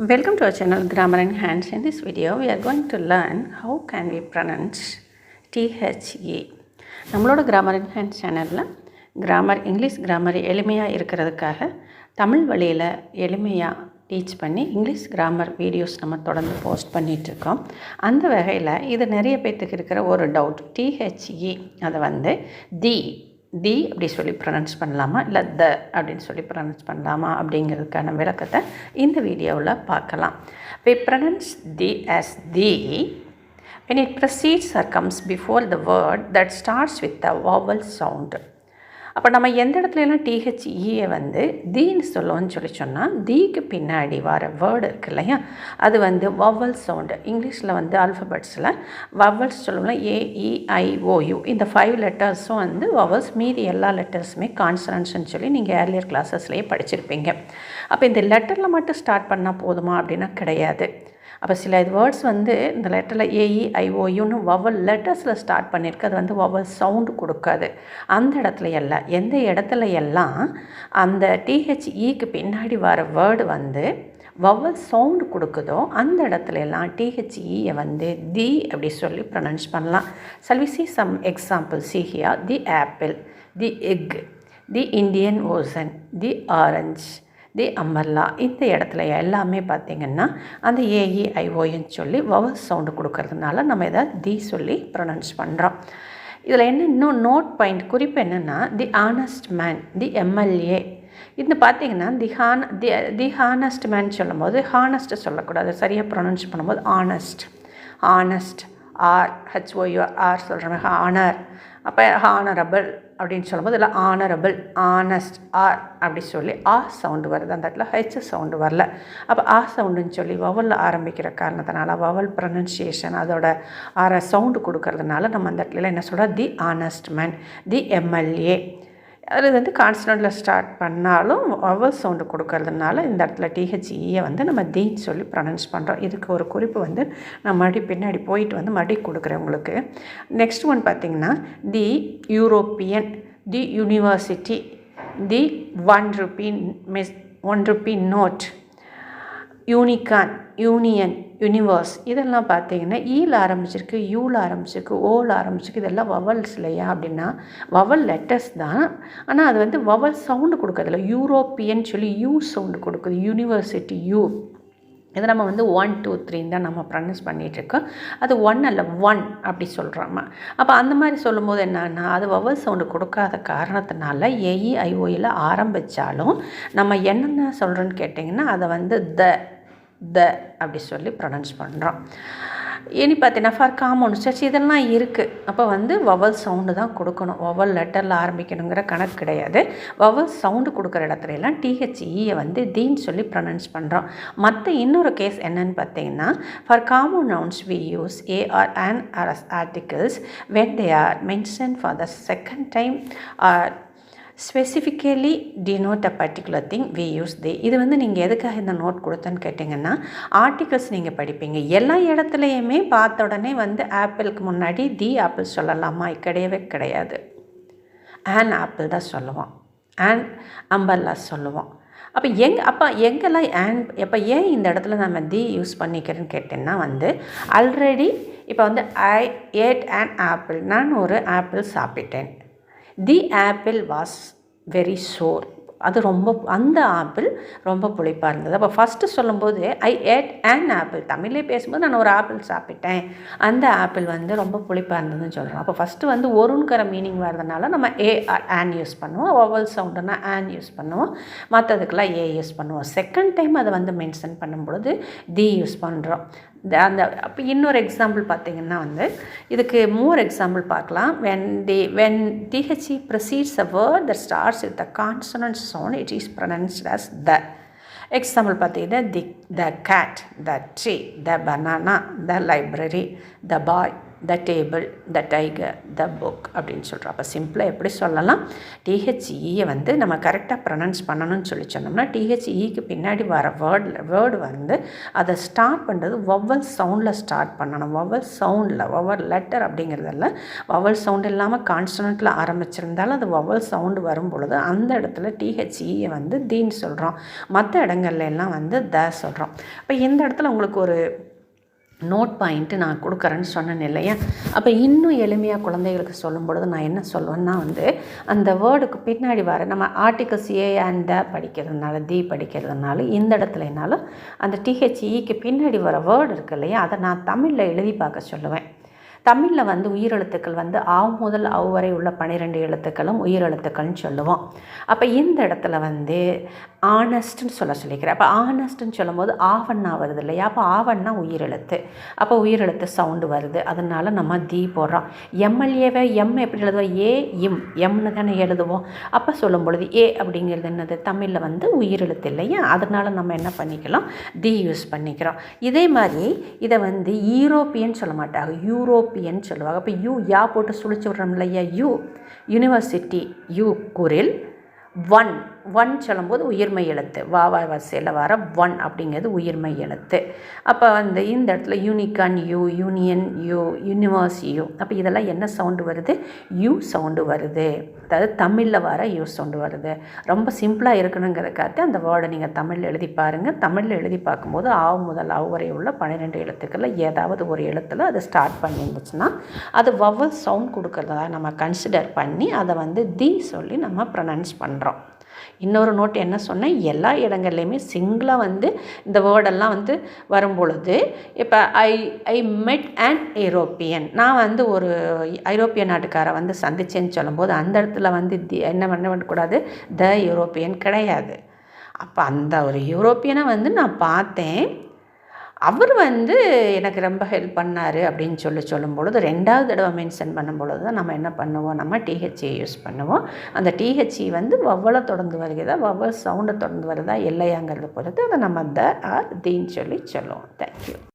Welcome to our channel Grammar in Hands. In this video, we are going to learn how can we pronounce THE. நம்மளோட Grammar in Hands சேனலில் grammar English grammar எளிமையாக இருக்கிறதுக்காக தமிழ் வழியில் எளிமையாக teach பண்ணி English grammar videos நம்ம தொடர்ந்து post பண்ணிகிட்ருக்கோம். அந்த வகையில் இது நிறைய பேர்த்துக்கு இருக்கிற ஒரு டவுட். THE அதை வந்து தி அப்படி சொல்லி ப்ரொனவுன்ஸ் பண்ணலாமா இல்லை அப்படின்னு சொல்லி ப்ரொனவுன்ஸ் பண்ணலாமா அப்படிங்கிறதுக்கான விளக்கத்தை இந்த வீடியோவில் பார்க்கலாம். We pronounce the as the when it precedes or comes before the word that starts with the vowel sound. அப்போ நம்ம எந்த இடத்துலலாம் THE வந்து தீன்னு சொல்லுவோன்னு சொல்லி சொன்னால் தீக்கு பின்னாடி வர வேர்டு இருக்குது இல்லையா, அது வந்து வவல் சவுண்டு. இங்கிலீஷில் வந்து ஆல்ஃபபெட்ஸில் வவல்ஸ் சொல்லுவோம்னா AEIOU இந்த 5 லெட்டர்ஸும் வந்து வவல்ஸ், மீதி எல்லா லெட்டர்ஸுமே கான்சனன்ட்ஸ்னு சொல்லி நீங்கள் ஏர்லியர் கிளாஸஸ்லேயே படிச்சிருப்பீங்க. அப்போ இந்த லெட்டரில் மட்டும் ஸ்டார்ட் பண்ணால் போதுமா அப்படின்னா கிடையாது. அப்போ சில வேர்ட்ஸ் வந்து இந்த லெட்டரில் AEIOUன்னு வவல் லெட்டர்ஸில் ஸ்டார்ட் பண்ணியிருக்கு, அது வந்து வவல் சவுண்டு கொடுக்காது. அந்த இடத்துல எல்லாம் எந்த இடத்துல எல்லாம் அந்த THEக்கு பின்னாடி வர வேர்டு வந்து வவல் சவுண்டு கொடுக்குதோ அந்த இடத்துல எல்லாம் THEயை வந்து தி அப்படி சொல்லி ப்ரொனவுன்ஸ் பண்ணலாம். Shall we see some examples? See here, the apple, the egg, the Indian Ocean, the orange, the umbrella. இந்த இடத்துல எல்லாமே பார்த்திங்கன்னா அந்த AEIOன்னு சொல்லி வவல் சவுண்டு கொடுக்கறதுனால நம்ம இதை தி சொல்லி ப்ரொனவுன்ஸ் பண்ணுறோம். இதில் என்ன இன்னும் நோட் பாயிண்ட் குறிப்பு என்னென்னா தி ஆனஸ்ட் மேன், தி MLA. இது பார்த்திங்கன்னா தி ஹானஸ்ட் மேன் சொல்லும் போது ஹானஸ்ட்டு சொல்லக்கூடாது, சரியாக ப்ரொனவுன்ஸ் பண்ணும்போது ஆனஸ்ட் HOUR சொல்கிற மாதிரி ஆனர். அப்போ ஹானரபிள் அப்படின்னு சொல்லும்போது இல்லை ஆனரபிள், ஆனஸ்ட் அப்படி சொல்லி சவுண்டு வருது, அந்த இடத்துல சவுண்டு வரல. அப்போ சவுண்டுன்னு சொல்லி வவலில் ஆரம்பிக்கிற காரணத்தினால வவல் ப்ரொனன்சியேஷன் அதோட சவுண்டு கொடுக்கறதுனால நம்ம அந்த இடத்துல என்ன சொல்கிறோம், தி ஆனஸ்ட் மேன், தி MLA. அதில் வந்து கான்சனண்ட்டில் ஸ்டார்ட் பண்ணாலும் வவல் சவுண்டு கொடுக்கறதுனால இந்த இடத்துல THEயை வந்து நம்ம தீன்னு சொல்லி ப்ரொனவுன்ஸ் பண்ணுறோம். இதுக்கு ஒரு குறிப்பு வந்து நான் மறுபடியும் பின்னாடி போயிட்டு வந்து மறுபடியும் கொடுக்குறேன் உங்களுக்கு. நெக்ஸ்ட் ஒன் பார்த்திங்கன்னா the European, the university, the one rupee note, unicorn, union, universe. இதெல்லாம் பார்த்தீங்கன்னா ஈல ஆரம்பிச்சிருக்கு, யூவில் ஆரம்பிச்சிருக்கு, ஓவில் ஆரம்பிச்சிருக்கு. இதெல்லாம் வவல்ஸ் இல்லையா அப்படின்னா வவல் லெட்டர்ஸ் தான், ஆனால் அது வந்து வவல் சவுண்டு கொடுக்குறதில்ல. யூரோப்பியன் சொல்லி யூ சவுண்டு கொடுக்குது, யூனிவர்சிட்டி யூ. இதை நம்ம வந்து 1 2 3 தான் நம்ம ப்ரொனவுன்ஸ் பண்ணிகிட்ருக்கோம். அது 1 அல்ல 1 அப்படி சொல்கிறோமா. அப்போ அந்த மாதிரி சொல்லும்போது என்னன்னா அது வவல் சவுண்டு கொடுக்காத காரணத்தினால AEIOயில் ஆரம்பித்தாலும் நம்ம என்னென்ன சொல்கிறோன்னு கேட்டிங்கன்னா அதை வந்து த அப்படி சொல்லி ப்ரொனவுன்ஸ் பண்ணுறோம். இனி பார்த்தீங்கன்னா ஃபார் காமன் சர்ச் இதெல்லாம் இருக்குது. அப்போ வந்து வவல் சவுண்டு தான் கொடுக்கணும், வவல் லெட்டரில் ஆரம்பிக்கணுங்கிற கணக்கு கிடையாது. வவல் சவுண்டு கொடுக்குற இடத்துல எல்லாம் THEயை வந்து தீன்னு சொல்லி ப்ரொனவுன்ஸ் பண்ணுறோம். மற்ற இன்னொரு கேஸ் என்னன்னு பார்த்தீங்கன்னா for common nouns we use AR and RS articles when they are mentioned for the second time or specifically denote a particular thing we use the. இது வந்து நீங்கள் எதுக்காக இந்த நோட் கொடுத்தேன்னு கேட்டிங்கன்னா ஆர்டிகல்ஸ் நீங்கள் படிப்பீங்க, எல்லா இடத்துலையுமே பார்த்த உடனே வந்து ஆப்பிளுக்கு முன்னாடி தி ஆப்பிள் சொல்லலாமா, கிடையவே கிடையாது. ஆப்பிள் தான் சொல்லுவோம், அம்பர்லா சொல்லுவோம். அப்போ எங்கெல்லாம் எப்போ ஏன் இந்த இடத்துல நம்ம தி யூஸ் பண்ணிக்கிறேன்னு கேட்டேன்னா வந்து ஆல்ரெடி இப்போ வந்து ஐ ஏட் an ஆப்பிள், நான் ஒரு ஆப்பிள் சாப்பிட்டேன். தி ஆப்பிள் வாஸ் வெரி சோர், அது அந்த ஆப்பிள் ரொம்ப புளிப்பாக இருந்தது. அப்போ ஃபஸ்ட்டு சொல்லும்போது ஐ ஏட் an ஆப்பிள், தமிழ்லேயே பேசும்போது நான் ஒரு ஆப்பிள் சாப்பிட்டேன், அந்த ஆப்பிள் வந்து ரொம்ப புளிப்பாக இருந்ததுன்னு சொல்கிறோம். அப்போ ஃபஸ்ட்டு வந்து ஒருங்கிற மீனிங் வரதுனால நம்ம an யூஸ் பண்ணுவோம், வவல் சவுண்டுனா an யூஸ் பண்ணுவோம், மற்றதுக்கெல்லாம் யூஸ் பண்ணுவோம். செகண்ட் டைம் அதை வந்து மென்ஷன் பண்ணும்பொழுது தி யூஸ் பண்ணுறோம். அப்போ இன்னொரு எக்ஸாம்பிள் பார்த்திங்கன்னா வந்து இதுக்கு மோர் எக்ஸாம்பிள் பார்க்கலாம். when THE precedes a word that starts with the consonant sound it is pronounced as the. Example பார்த்தீங்கன்னா the cat, the tree, the banana, the library, the boy, the table, the tiger, the book அப்படின்னு சொல்கிறோம். அப்போ சிம்பிளாக எப்படி சொல்லலாம், டிஹெச்இயை வந்து நம்ம கரெக்டாக ப்ரொனவுன்ஸ் பண்ணணும்னு சொல்லி சொன்னோம்னா டிஹெச்இக்கு பின்னாடி வர வேர்டு வந்து அதை ஸ்டார்ட் பண்ணுறது வவ்வல் சவுண்டில் ஸ்டார்ட் பண்ணணும். வவ்வல் சவுண்டில், வவ்வல் லெட்டர் அப்படிங்கிறதெல்லாம் வவ்வல் சவுண்ட் இல்லாமல் கான்சனண்ட்டில் ஆரம்பிச்சிருந்தாலும் அது வவ்வல் சவுண்டு வரும் பொழுது அந்த இடத்துல டிஹெச்இயை வந்து தீன்னு சொல்கிறோம். மற்ற இடங்கள்ல எல்லாம் வந்து த சொல்கிறோம். இப்போ இந்த இடத்துல உங்களுக்கு ஒரு நோட் பாயிண்ட்டு நான் கொடுக்குறேன்னு சொன்னேன் இல்லையா. அப்போ இன்னும் எளிமையாக குழந்தைகளுக்கு சொல்லும் பொழுது நான் என்ன சொல்லுவேன்னா வந்து அந்த வேர்டுக்கு பின்னாடி வர நம்ம ஆர்டிகல்ஸ் ஏ அண்ட் த படிக்கிறதுனால, தி படிக்கிறதுனால இந்த இடத்துல என்னாலும் அந்த டிஹெச்இக்கு பின்னாடி வர வேர்டு இருக்கு இல்லையா, அதை நான் தமிழில் எழுதி பார்க்க சொல்லுவேன். தமிழில் வந்து உயிரெழுத்துக்கள் வந்து ஆவ் முதல் அவ் வரை உள்ள 12 எழுத்துக்களும் உயிரெழுத்துக்கள்னு சொல்லுவோம். அப்போ இந்த இடத்துல வந்து ஆனஸ்ட்னு சொல்லிக்கிறேன். அப்போ ஆனஸ்ட்னு சொல்லும்போது ஆவண்ணா வருது இல்லையா, அப்போ ஆவண்ணா உயிரெழுத்து, அப்போ உயிரெழுத்து சவுண்டு வருது, அதனால நம்ம தி போடுறோம். எம்எல்ஏவை எம் எப்படி எழுதுவோம், ஏ இம் எம்னு தானே எழுதுவோம். அப்போ சொல்லும் பொழுது ஏ அப்படிங்கிறது என்னது தமிழில் வந்து உயிரெழுத்து இல்லையா, அதனால நம்ம என்ன பண்ணிக்கலாம், தி யூஸ் பண்ணிக்கிறோம். இதே மாதிரி இதை வந்து யூரோப்பியன் சொல்ல மாட்டாங்க, யூரோப்பியன் சொல்லுவாங்க. அப்போ யா போட்டு சுழிச்சு விட்றோம் இல்லையா, யூனிவர்சிட்டி, குரில் ஒன் சொல்லும்போது உயிர்மை எழுத்து, வாவா வரிசையில் வர ஒன் அப்படிங்கிறது உயிர்மை எழுத்து. அப்போ வந்து இந்த இடத்துல யூனிகான் யூனியன் யூனிவர்ஸ் அப்போ இதெல்லாம் என்ன சவுண்டு வருது, யூ சவுண்டு வருது. அதாவது தமிழில் வர யூ சவுண்டு வருது. ரொம்ப சிம்பிளாக இருக்கணுங்கிறதுக்காக அந்த வேர்டை நீங்கள் தமிழில் எழுதி பாருங்கள். தமிழில் எழுதி பார்க்கும்போது ஆவ் முதல் ஆவ் வரை உள்ள 12 எழுத்துக்களில் ஏதாவது ஒரு எழுத்தில் அது ஸ்டார்ட் பண்ணியிருந்துச்சுன்னா அது வவ்வல் சவுண்ட் கொடுக்குறதா நம்ம கன்சிடர் பண்ணி அதை வந்து தி சொல்லி நம்ம ப்ரொனவுன்ஸ் பண்ணுறோம். இன்னொரு நோட் என்ன சொன்னேன், எல்லா இடங்கள்லையுமே சிங்கிளாக வந்து இந்த வேர்டெல்லாம் வந்து வரும்பொழுது இப்போ ஐ மெட் அண்ட் ஐரோப்பியன், நான் வந்து ஒரு ஐரோப்பிய நாட்டுக்காரை வந்து சந்திச்சேன்னு சொல்லும்போது அந்த இடத்துல வந்து என்ன பண்ணக்கூடாது, த யூரோப்பியன் கிடையாது. அப்போ அந்த ஒரு யூரோப்பியனை வந்து நான் பார்த்தேன், அவர் வந்து எனக்கு ரொம்ப ஹெல்ப் பண்ணார் அப்படின்னு சொல்லும் பொழுது 2வது தடவை மென்ஷன் பண்ணும் பொழுது தான் நம்ம என்ன பண்ணுவோம், நம்ம டிஹெச்இ யூஸ் பண்ணுவோம். அந்த டிஹெச்இ வந்து வவ்வலை தொடர்ந்து வருகிறதா, வவ்வல் சவுண்டை தொடர்ந்து வருதா இல்லையாங்கிறத பொறுத்து அதை நம்ம த ஆர் தின்னு சொல்லுவோம். தேங்க்யூ.